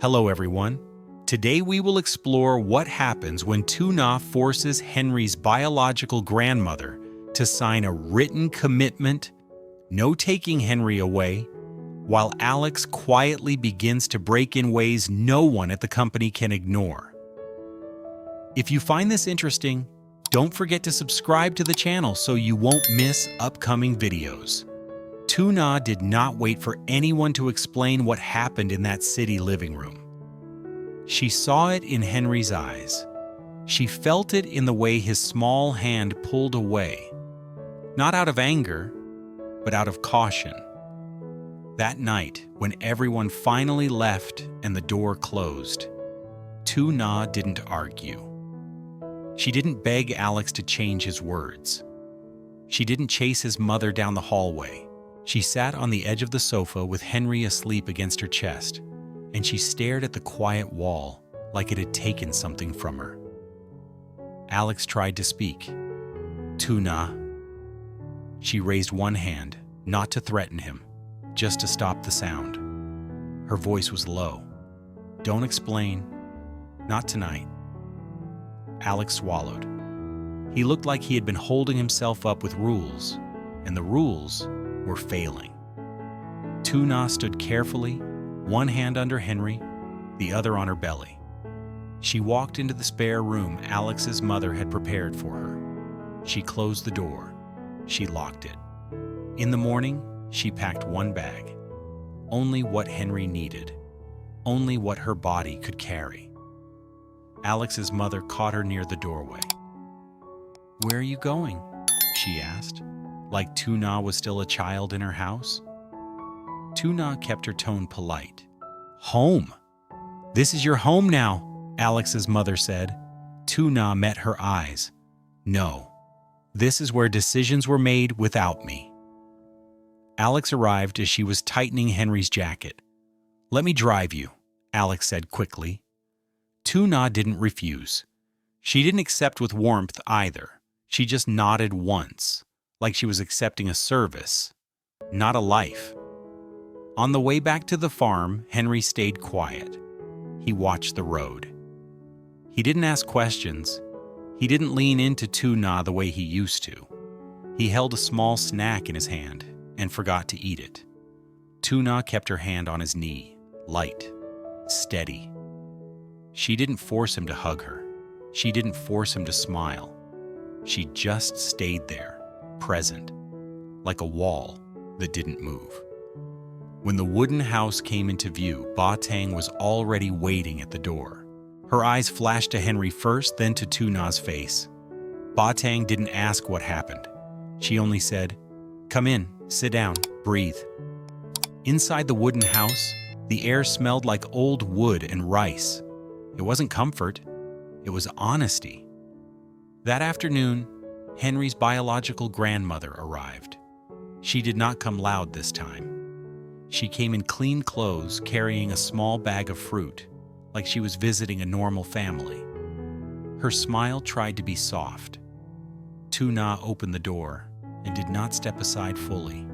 Hello everyone. Today we will explore what happens when Tuna forces Henry's biological grandmother to sign a written commitment, no taking Henry away, while Alex quietly begins to break in ways no one at the company can ignore. If you find this interesting, don't forget to subscribe to the channel so you won't miss upcoming videos. Tuna did not wait for anyone to explain what happened in that city living room. She saw it in Henry's eyes. She felt it in the way his small hand pulled away, not out of anger, but out of caution. That night, when everyone finally left and the door closed, Tuna didn't argue. She didn't beg Alex to change his words. She didn't chase his mother down the hallway. She sat on the edge of the sofa with Henry asleep against her chest, and she stared at the quiet wall like it had taken something from her. Alex tried to speak. "Tuna." She raised one hand, not to threaten him, just to stop the sound. Her voice was low. "Don't explain. Not tonight." Alex swallowed. He looked like he had been holding himself up with rules, and the rules were failing. Tuna stood carefully, one hand under Henry, the other on her belly. She walked into the spare room Alex's mother had prepared for her. She closed the door. She locked it. In the morning, she packed one bag. Only what Henry needed. Only what her body could carry. Alex's mother caught her near the doorway. "Where are you going?" she asked, like Tuna was still a child in her house. Tuna kept her tone polite. "Home. This is your home now," Alex's mother said. Tuna met her eyes. "No, this is where decisions were made without me." Alex arrived as she was tightening Henry's jacket. "Let me drive you," Alex said quickly. Tuna didn't refuse. She didn't accept with warmth either. She just nodded once, like she was accepting a service, not a life. On the way back to the farm, Henry stayed quiet. He watched the road. He didn't ask questions. He didn't lean into Tuna the way he used to. He held a small snack in his hand and forgot to eat it. Tuna kept her hand on his knee, light, steady. She didn't force him to hug her. She didn't force him to smile. She just stayed there, present, like a wall that didn't move. When the wooden house came into view, Tang was already waiting at the door. Her eyes flashed to Henry first, then to Tuna's face. Tang didn't ask what happened. She only said, "Come in, sit down, breathe." Inside the wooden house, the air smelled like old wood and rice. It wasn't comfort, it was honesty. That afternoon, Henry's biological grandmother arrived. She did not come loud this time. She came in clean clothes, carrying a small bag of fruit, like she was visiting a normal family. Her smile tried to be soft. Tuna opened the door and did not step aside fully.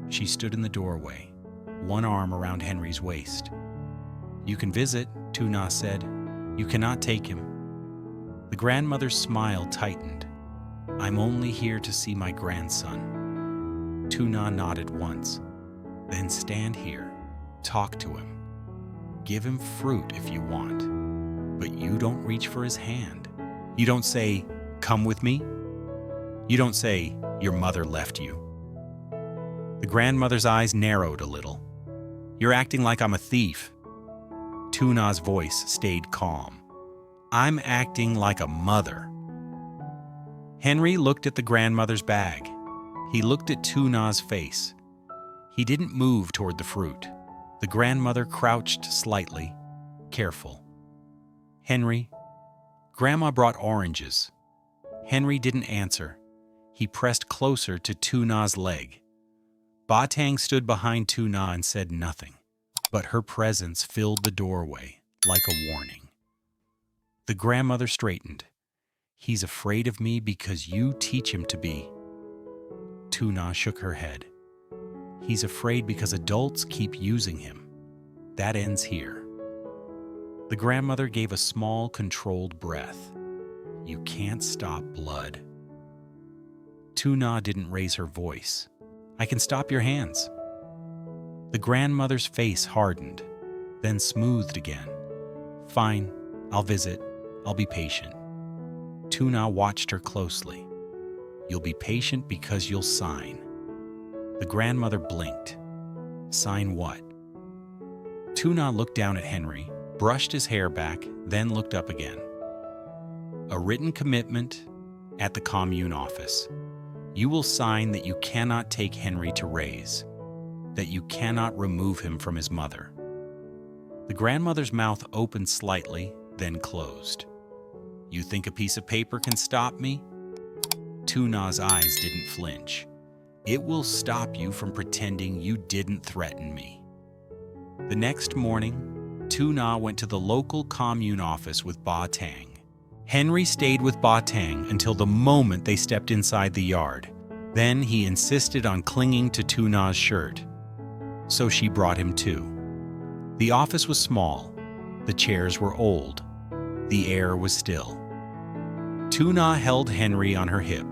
She stood in the doorway, one arm around Henry's waist. "You can visit," Tuna said. "You cannot take him." The grandmother's smile tightened. "I'm only here to see my grandson." Tuna nodded once. "Then stand here. Talk to him. Give him fruit if you want. But you don't reach for his hand. You don't say, 'Come with me.' You don't say, 'Your mother left you.'" The grandmother's eyes narrowed a little. "You're acting like I'm a thief." Tuna's voice stayed calm. "I'm acting like a mother." Henry looked at the grandmother's bag. He looked at Tuna's face. He didn't move toward the fruit. The grandmother crouched slightly, careful. "Henry, Grandma brought oranges." Henry didn't answer. He pressed closer to Tuna's leg. Tang stood behind Tuna and said nothing, but her presence filled the doorway like a warning. The grandmother straightened. "He's afraid of me because you teach him to be." Tuna shook her head. "He's afraid because adults keep using him. That ends here." The grandmother gave a small, controlled breath. You can't stop blood. Tuna didn't raise her voice. I can stop your hands. The grandmother's face hardened, then smoothed again. Fine, I'll visit. I'll be patient. Tuna watched her closely. You'll be patient because you'll sign. The grandmother blinked. Sign what? Tuna looked down at Henry, brushed his hair back, then looked up again. A written commitment at the commune office. You will sign that you cannot take Henry to raise, that you cannot remove him from his mother. The grandmother's mouth opened slightly, then closed. You think a piece of paper can stop me? Tuna's eyes didn't flinch. It will stop you from pretending you didn't threaten me. The next morning, Tuna went to the local commune office with Tang. Henry stayed with Tang until the moment they stepped inside the yard. Then he insisted on clinging to Tuna's shirt. So she brought him too. The office was small. The chairs were old. The air was still. Tuna held Henry on her hip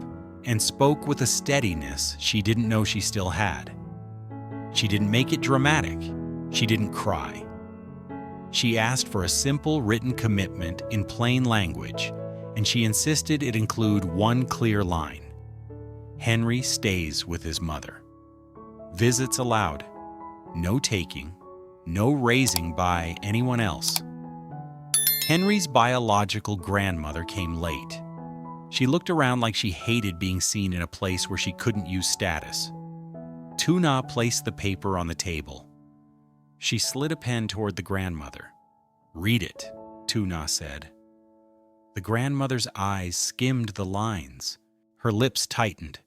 and spoke with a steadiness she didn't know she still had. She didn't make it dramatic. She didn't cry. She asked for a simple written commitment in plain language, and she insisted it include one clear line. Henry stays with his mother. Visits allowed. No taking. No raising by anyone else. Henry's biological grandmother came late. She looked around like she hated being seen in a place where she couldn't use status. Tuna placed the paper on the table. She slid a pen toward the grandmother. Read it, Tuna said. The grandmother's eyes skimmed the lines. Her lips tightened.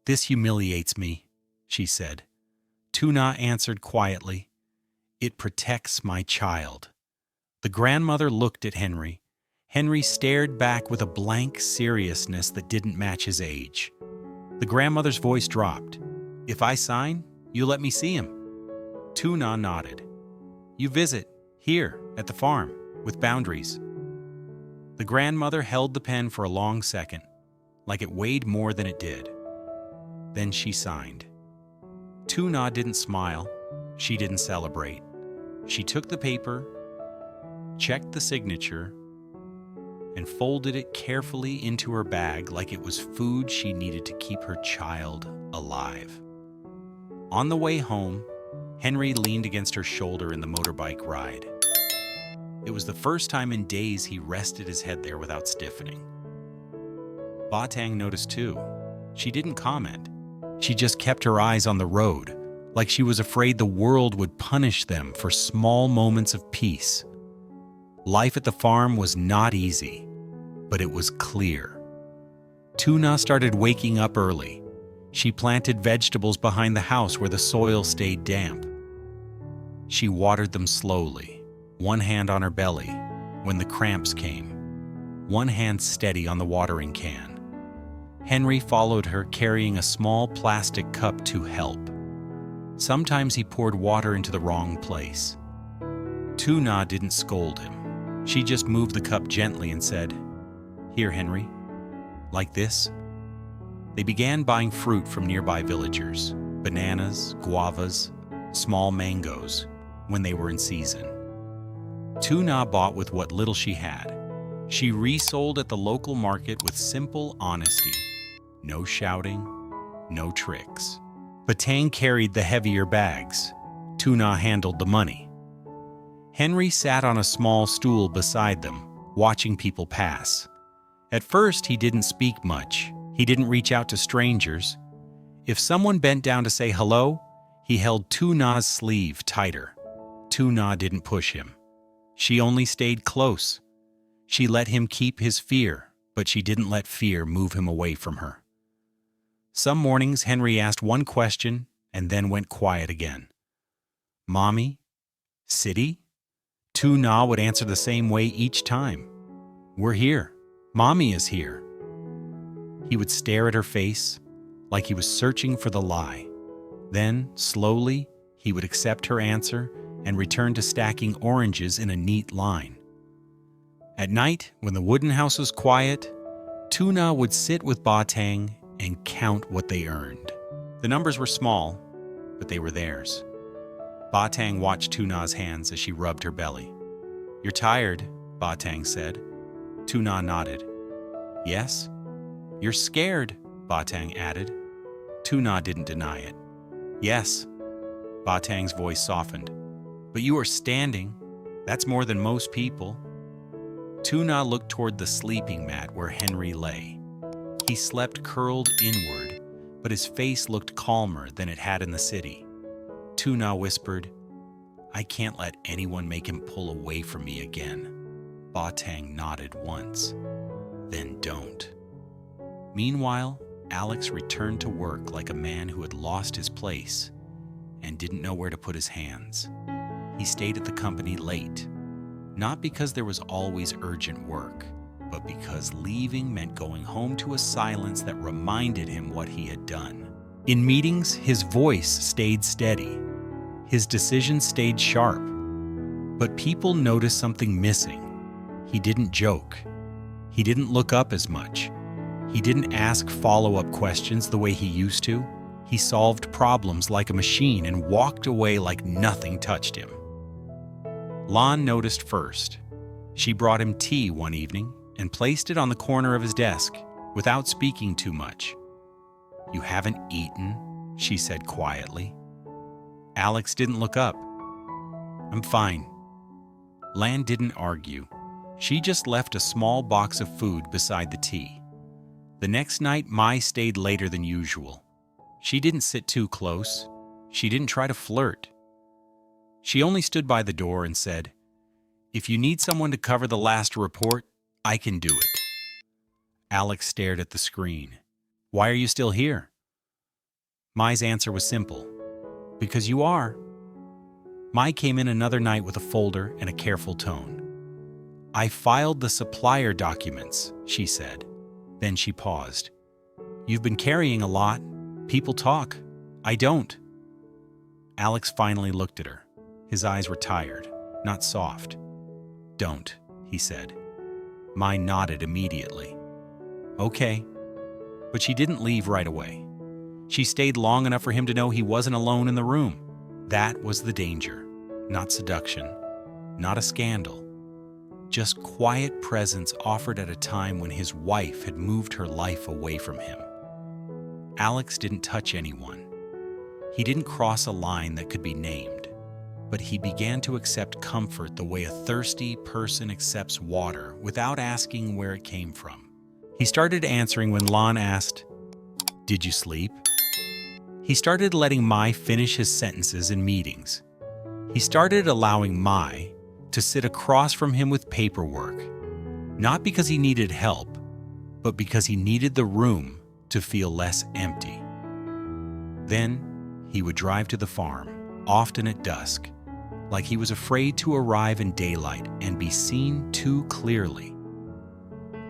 This humiliates me, she said. Tuna answered quietly. It protects my child. The grandmother looked at Henry. Henry stared back with a blank seriousness that didn't match his age. The grandmother's voice dropped. If I sign, you let me see him. Tuna nodded. You visit, here, at the farm, with boundaries. The grandmother held the pen for a long second, like it weighed more than it did. Then she signed. Tuna didn't smile. She didn't celebrate. She took the paper, checked the signature, and folded it carefully into her bag like it was food she needed to keep her child alive. On the way home, Henry leaned against her shoulder in the motorbike ride. It was the first time in days he rested his head there without stiffening. Tang noticed too. She didn't comment. She just kept her eyes on the road, like she was afraid the world would punish them for small moments of peace. Life at the farm was not easy, but it was clear. Tuna started waking up early. She planted vegetables behind the house where the soil stayed damp. She watered them slowly, one hand on her belly, when the cramps came, one hand steady on the watering can. Henry followed her, carrying a small plastic cup to help. Sometimes he poured water into the wrong place. Tuna didn't scold him. She just moved the cup gently and said, Here, Henry. Like this? They began buying fruit from nearby villagers, bananas, guavas, small mangoes, when they were in season. Tuna bought with what little she had. She resold at the local market with simple honesty. No shouting, no tricks. But Tang carried the heavier bags. Tuna handled the money. Henry sat on a small stool beside them, watching people pass. At first, he didn't speak much. He didn't reach out to strangers. If someone bent down to say hello, he held Tuna's sleeve tighter. Tuna didn't push him. She only stayed close. She let him keep his fear, but she didn't let fear move him away from her. Some mornings, Henry asked one question and then went quiet again. Mommy? City? Tuna would answer the same way each time. We're here. Mommy is here. He would stare at her face like he was searching for the lie. Then, slowly, he would accept her answer and return to stacking oranges in a neat line. At night, when the wooden house was quiet, Tuna would sit with Tang and count what they earned. The numbers were small, but they were theirs. Tang watched Tuna's hands as she rubbed her belly. "You're tired," Tang said. Tuna nodded. "Yes." "You're scared," Tang added. Tuna didn't deny it. "Yes." Tang's voice softened. "But you are standing. That's more than most people." Tuna looked toward the sleeping mat where Henry lay. He slept curled inward, but his face looked calmer than it had in the city. Tuna whispered, "I can't let anyone make him pull away from me again." Tang nodded once. "Then don't." Meanwhile, Alex returned to work like a man who had lost his place and didn't know where to put his hands. He stayed at the company late, not because there was always urgent work, but because leaving meant going home to a silence that reminded him what he had done. In meetings, his voice stayed steady. His decisions stayed sharp. But people noticed something missing. He didn't joke. He didn't look up as much. He didn't ask follow-up questions the way he used to. He solved problems like a machine and walked away like nothing touched him. Lon noticed first. She brought him tea one evening and placed it on the corner of his desk without speaking too much. "You haven't eaten?" she said quietly. Alex didn't look up. "I'm fine." Lan didn't argue. She just left a small box of food beside the tea. The next night, Mai stayed later than usual. She didn't sit too close. She didn't try to flirt. She only stood by the door and said, "If you need someone to cover the last report, I can do it." Alex stared at the screen. "Why are you still here?" Mai's answer was simple. "Because you are." Mai came in another night with a folder and a careful tone. "I filed the supplier documents," she said. Then she paused. "You've been carrying a lot. People talk. I don't." Alex finally looked at her. His eyes were tired, not soft. "Don't," he said. Mai nodded immediately. "Okay." But she didn't leave right away. She stayed long enough for him to know he wasn't alone in the room. That was the danger. Not seduction, not a scandal. Just quiet presence offered at a time when his wife had moved her life away from him. Alex didn't touch anyone. He didn't cross a line that could be named, but he began to accept comfort the way a thirsty person accepts water without asking where it came from. He started answering when Lon asked, "Did you sleep?" He started letting Mai finish his sentences in meetings. He started allowing Mai to sit across from him with paperwork, not because he needed help, but because he needed the room to feel less empty. Then he would drive to the farm, often at dusk, like he was afraid to arrive in daylight and be seen too clearly.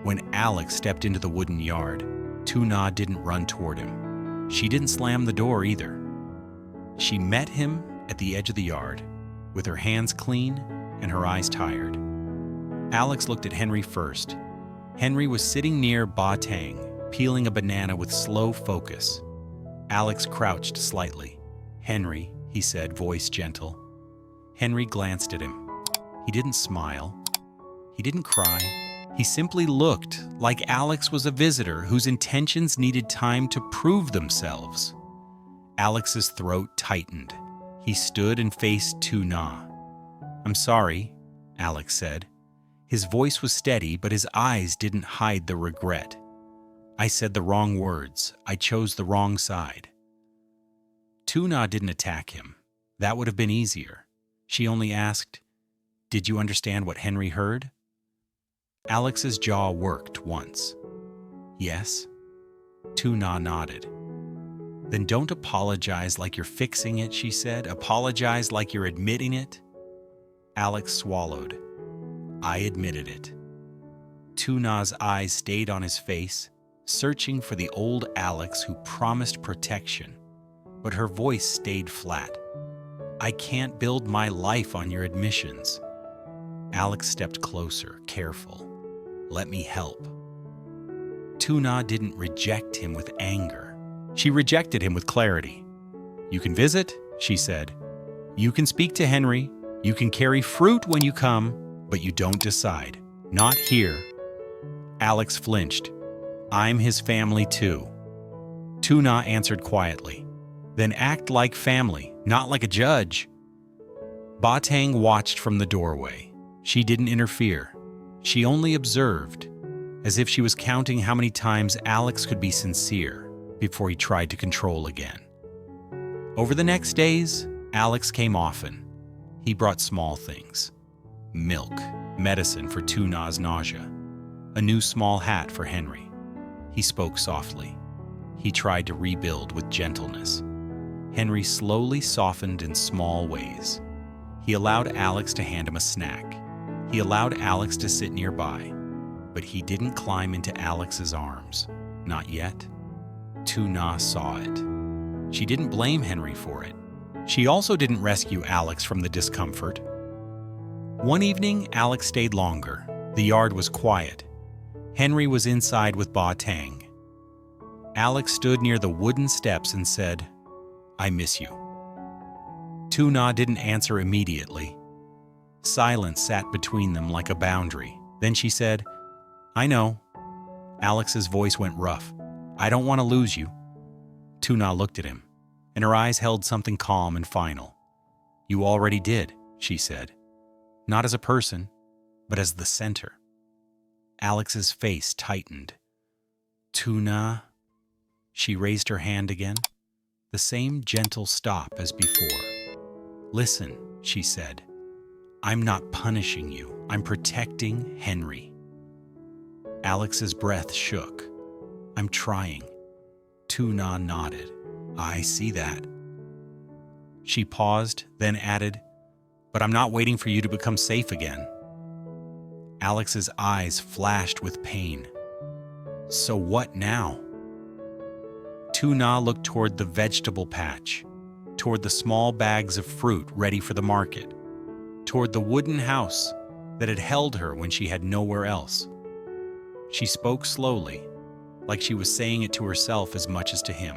When Alex stepped into the wooden yard, Tuna didn't run toward him. She didn't slam the door either. She met him at the edge of the yard, with her hands clean and her eyes tired. Alex looked at Henry first. Henry was sitting near Tang, peeling a banana with slow focus. Alex crouched slightly. "Henry," he said, voice gentle. Henry glanced at him. He didn't smile. He didn't cry. He simply looked like Alex was a visitor whose intentions needed time to prove themselves. Alex's throat tightened. He stood and faced Tuna. "I'm sorry," Alex said. His voice was steady, but his eyes didn't hide the regret. "I said the wrong words. I chose the wrong side." Tuna didn't attack him. That would have been easier. She only asked, "Did you understand what Henry heard?" Alex's jaw worked once. "Yes." Tuna nodded. "Then don't apologize like you're fixing it," she said. "Apologize like you're admitting it." Alex swallowed. "I admitted it." Tuna's eyes stayed on his face, searching for the old Alex who promised protection, but her voice stayed flat. "I can't build my life on your admissions." Alex stepped closer, careful. "Let me help." Tuna didn't reject him with anger. She rejected him with clarity. "You can visit," she said. "You can speak to Henry. You can carry fruit when you come, but you don't decide. Not here." Alex flinched. "I'm his family too." Tuna answered quietly. "Then act like family, not like a judge." Tang watched from the doorway. She didn't interfere. She only observed, as if she was counting how many times Alex could be sincere before he tried to control again. Over the next days, Alex came often. He brought small things: milk, medicine for Tuna's nausea, a new small hat for Henry. He spoke softly. He tried to rebuild with gentleness. Henry slowly softened in small ways. He allowed Alex to hand him a snack. He allowed Alex to sit nearby, but he didn't climb into Alex's arms. Not yet. Tuna saw it. She didn't blame Henry for it. She also didn't rescue Alex from the discomfort. One evening, Alex stayed longer. The yard was quiet. Henry was inside with Tang. Alex stood near the wooden steps and said, "I miss you." Tuna didn't answer immediately. Silence sat between them like a boundary. Then she said, "I know." Alex's voice went rough. "I don't want to lose you." Tuna looked at him, and her eyes held something calm and final. "You already did," she said. "Not as a person, but as the center." Alex's face tightened. "Tuna?" She raised her hand again, the same gentle stop as before. "Listen," she said. "I'm not punishing you. I'm protecting Henry." Alex's breath shook. "I'm trying." Tuna nodded. "I see that." She paused, then added, "But I'm not waiting for you to become safe again." Alex's eyes flashed with pain. "So what now?" Tuna looked toward the vegetable patch, toward the small bags of fruit ready for the market, toward the wooden house that had held her when she had nowhere else. She spoke slowly, like she was saying it to herself as much as to him.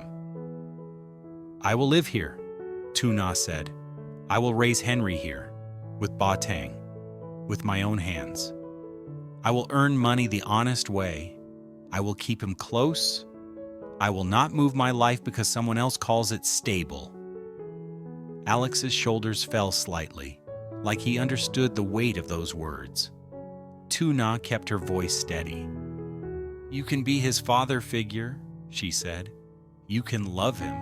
"I will live here," Tuna said. "I will raise Henry here, with Tang, with my own hands. I will earn money the honest way. I will keep him close. I will not move my life because someone else calls it stable." Alex's shoulders fell slightly, like he understood the weight of those words. Tuna kept her voice steady. "You can be his father figure," she said. "You can love him,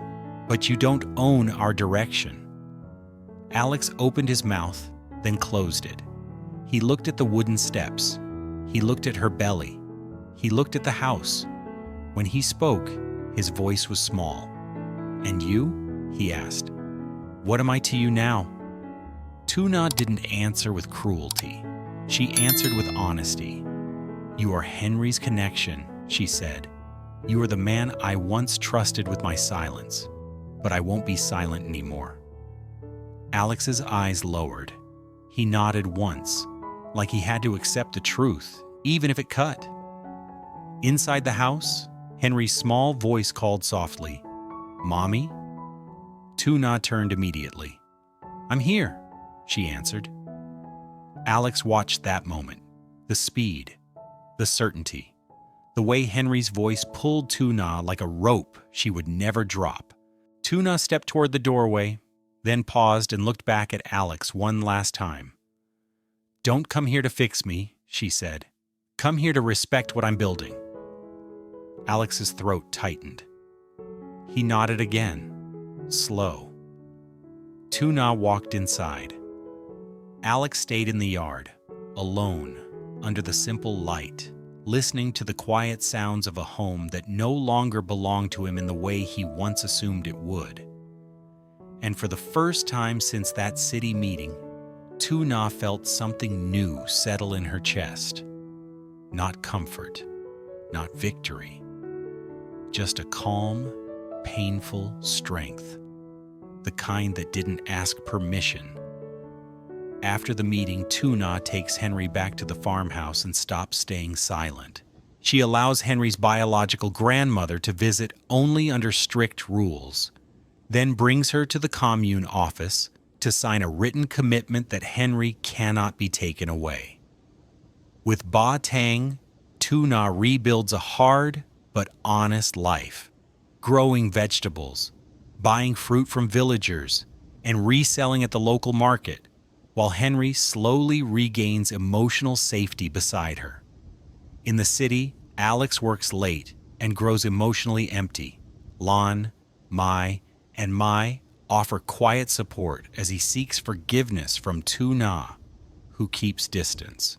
but you don't own our direction." Alex opened his mouth, then closed it. He looked at the wooden steps. He looked at her belly. He looked at the house. When he spoke, his voice was small. "And you?" he asked. "What am I to you now?" Tuna didn't answer with cruelty. She answered with honesty. "You are Henry's connection," she said. "You are the man I once trusted with my silence, but I won't be silent anymore." Alex's eyes lowered. He nodded once, like he had to accept the truth, even if it cut. Inside the house, Henry's small voice called softly, "Mommy?" Tuna turned immediately. "I'm here," she answered. Alex watched that moment, the speed, the certainty, the way Henry's voice pulled Tuna like a rope she would never drop. Tuna stepped toward the doorway, then paused and looked back at Alex one last time. "Don't come here to fix me," she said. "Come here to respect what I'm building." Alex's throat tightened. He nodded again, slow. Tuna walked inside. Alex stayed in the yard, alone, under the simple light, listening to the quiet sounds of a home that no longer belonged to him in the way he once assumed it would. And for the first time since that city meeting, Tuna felt something new settle in her chest. Not comfort, not victory, just a calm, painful strength, the kind that didn't ask permission. After the meeting, Tuna takes Henry back to the farmhouse and stops staying silent. She allows Henry's biological grandmother to visit only under strict rules, then brings her to the commune office to sign a written commitment that Henry cannot be taken away. With Tang, Tuna rebuilds a hard but honest life, growing vegetables, buying fruit from villagers, and reselling at the local market, while Henry slowly regains emotional safety beside her. In the city, Alex works late and grows emotionally empty. Lon, Mai, and Mai offer quiet support as he seeks forgiveness from Tuna, who keeps distance.